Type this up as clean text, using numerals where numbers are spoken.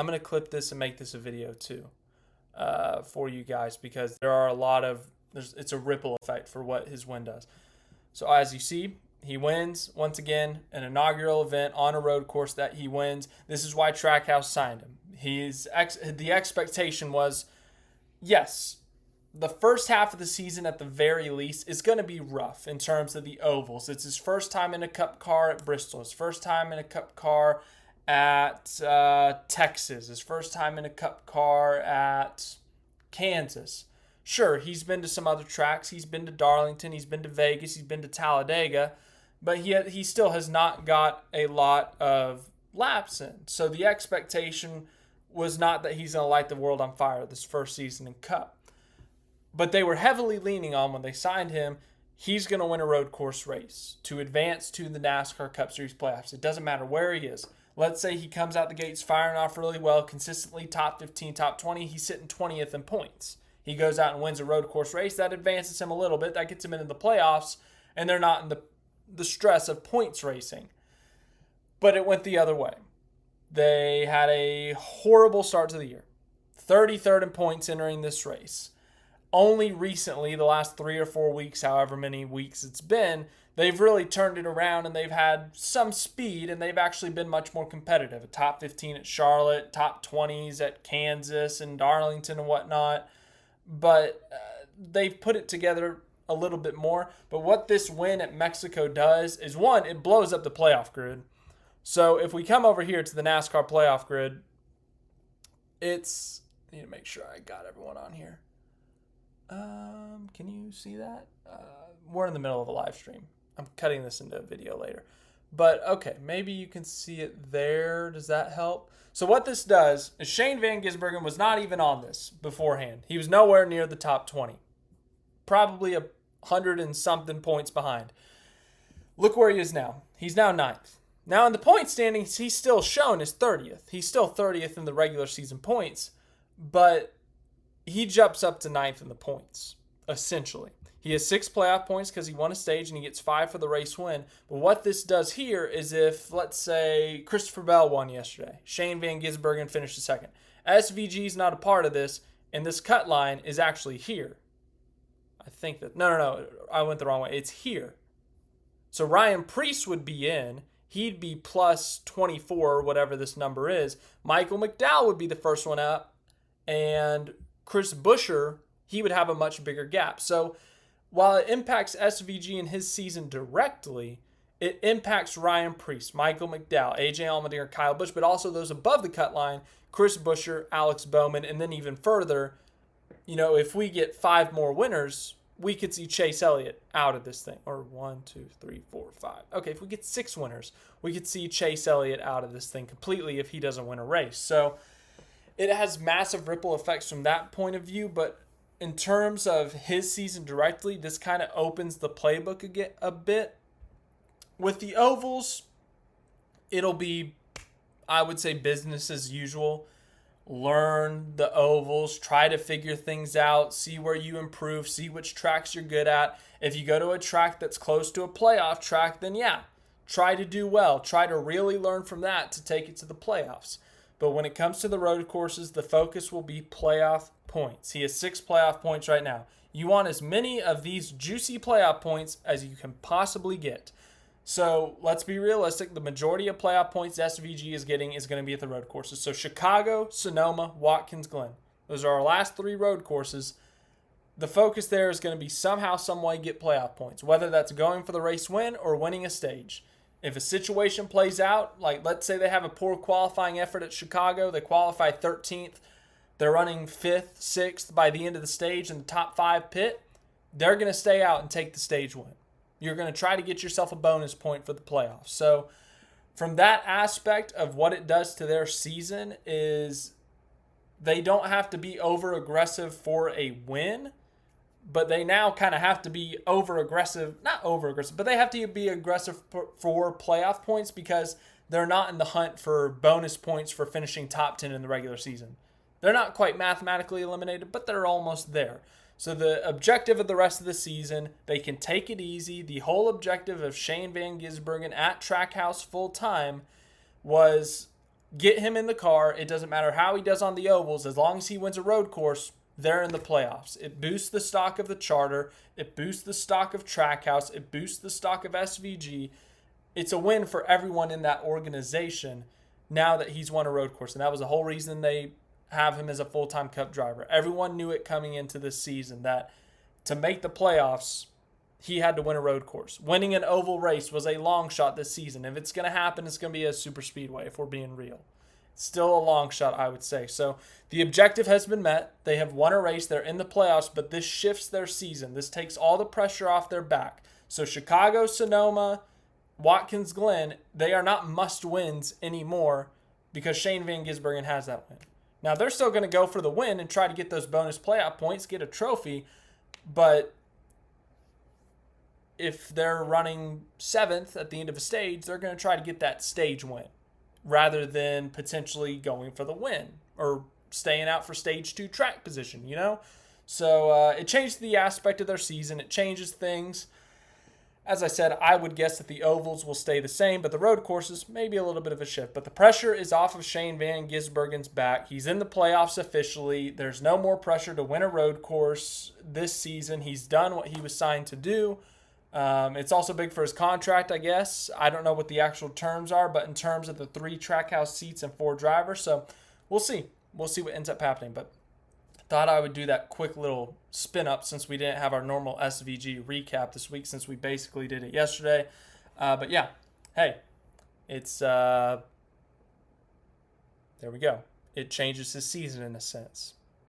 I'm going to clip this and make this a video too for you guys, because there are a lot of, it's a ripple effect for what his win does. So as you see, he wins once again an inaugural event on a road course that he wins. This is why Trackhouse signed him. The expectation was, yes, the first half of the season at the very least is going to be rough in terms of the ovals. It's his first time in a Cup car at Bristol. His first time in a Cup car at Texas. His first time in a Cup car at Kansas. Sure, he's been to some other tracks. He's been to Darlington. He's been to Vegas. He's been to Talladega. But he still has not got a lot of laps in. So the expectation was not that he's going to light the world on fire this first season in Cup. But they were heavily leaning on, when they signed him, he's going to win a road course race to advance to the NASCAR Cup Series playoffs. It doesn't matter where he is. Let's say he comes out the gates firing off really well, consistently top 15, top 20. He's sitting 20th in points. He goes out and wins a road course race. That advances him a little bit. That gets him into the playoffs, and they're not in the stress of points racing. But it went the other way. They had a horrible start to the year. 33rd in points entering this race. Only recently, the last 3 or 4 weeks, however many weeks it's been, they've really turned it around, and they've had some speed, and they've actually been much more competitive. A top 15 at Charlotte, top 20s at Kansas and Darlington and whatnot. But they've put it together a little bit more. But what this win at Mexico does is, one, it blows up the playoff grid. So if we come over here to the NASCAR playoff grid, I need to make sure I got everyone on here. Can you see that? We're in the middle of a live stream. I'm cutting this into a video later. But okay, maybe you can see it there. Does that help? So what this does is, Shane Van Gisbergen was not even on this beforehand. He was nowhere near the top 20. Probably 100 and something points behind. Look where he is now. He's now 9th. Now in the point standings, he's still shown as 30th. He's still 30th in the regular season points, but he jumps up to 9th in the points, essentially. He has 6 playoff points because he won a stage, and he gets 5 for the race win. But what this does here is, if, let's say, Christopher Bell won yesterday, Shane Van Gisbergen finished second. SVG is not a part of this, and this cut line is actually here. I think that, no, I went the wrong way. It's here. So Ryan Preece would be in. He'd be plus 24, whatever this number is. Michael McDowell would be the first one up, and Chris Buescher, he would have a much bigger gap. So while it impacts SVG in his season directly, it impacts Ryan Preece, Michael McDowell, AJ Allmendinger, Kyle Busch, but also those above the cut line, Chris Buescher, Alex Bowman, and then even further, if we get 5 more winners, we could see Chase Elliott out of this thing. Or 1, 2, 3, 4, 5. Okay, if we get 6 winners, we could see Chase Elliott out of this thing completely if he doesn't win a race. So it has massive ripple effects from that point of view, but in terms of his season directly, this kind of opens the playbook again a bit. With the ovals, it'll be, I would say, business as usual. Learn the ovals, try to figure things out, see where you improve, see which tracks you're good at. If you go to a track that's close to a playoff track, then yeah, try to do well. Try to really learn from that to take it to the playoffs. But when it comes to the road courses, the focus will be playoff points. He has 6 playoff points right now. You want as many of these juicy playoff points as you can possibly get. So let's be realistic. The majority of playoff points SVG is getting is going to be at the road courses. So Chicago, Sonoma, Watkins Glen. Those are our last 3 road courses. The focus there is going to be somehow, some way get playoff points, whether that's going for the race win or winning a stage. If a situation plays out, like let's say they have a poor qualifying effort at Chicago, they qualify 13th, they're running 5th, 6th by the end of the stage in the top 5 pit, they're going to stay out and take the stage win. You're going to try to get yourself a bonus point for the playoffs. So from that aspect of what it does to their season is they don't have to be over-aggressive for a win, but they now kind of have to be not over-aggressive, but they have to be aggressive for playoff points because they're not in the hunt for bonus points for finishing top 10 in the regular season. They're not quite mathematically eliminated, but they're almost there. So the objective of the rest of the season, they can take it easy. The whole objective of Shane Van Gisbergen at Trackhouse full-time was get him in the car. It doesn't matter how he does on the ovals. As long as he wins a road course, they're in the playoffs. It boosts the stock of the charter. It boosts the stock of Trackhouse. It boosts the stock of SVG. It's a win for everyone in that organization now that he's won a road course. And that was the whole reason they have him as a full-time Cup driver. Everyone knew it coming into this season that to make the playoffs, he had to win a road course. Winning an oval race was a long shot this season. If it's going to happen, it's going to be a super speedway, if we're being real. Still a long shot, I would say. So the objective has been met. They have won a race. They're in the playoffs, but this shifts their season. This takes all the pressure off their back. So Chicago, Sonoma, Watkins Glen, they are not must-wins anymore because Shane Van Gisbergen has that win. Now, they're still going to go for the win and try to get those bonus playoff points, get a trophy, but if they're running 7th at the end of a stage, they're going to try to get that stage win rather than potentially going for the win or staying out for stage 2 track position, you know? So it changed the aspect of their season. It changes things. As I said, I would guess that the ovals will stay the same, but the road courses, maybe a little bit of a shift. But the pressure is off of Shane Van Gisbergen's back. He's in the playoffs officially. There's no more pressure to win a road course this season. He's done what he was signed to do. It's also big for his contract, I guess. I don't know what the actual terms are, but in terms of the 3 Trackhouse seats and 4 drivers. So we'll see. We'll see what ends up happening. But thought I would do that quick little spin up since we didn't have our normal SVG recap this week since we basically did it yesterday. But yeah, hey, it's there we go. It changes his season in a sense.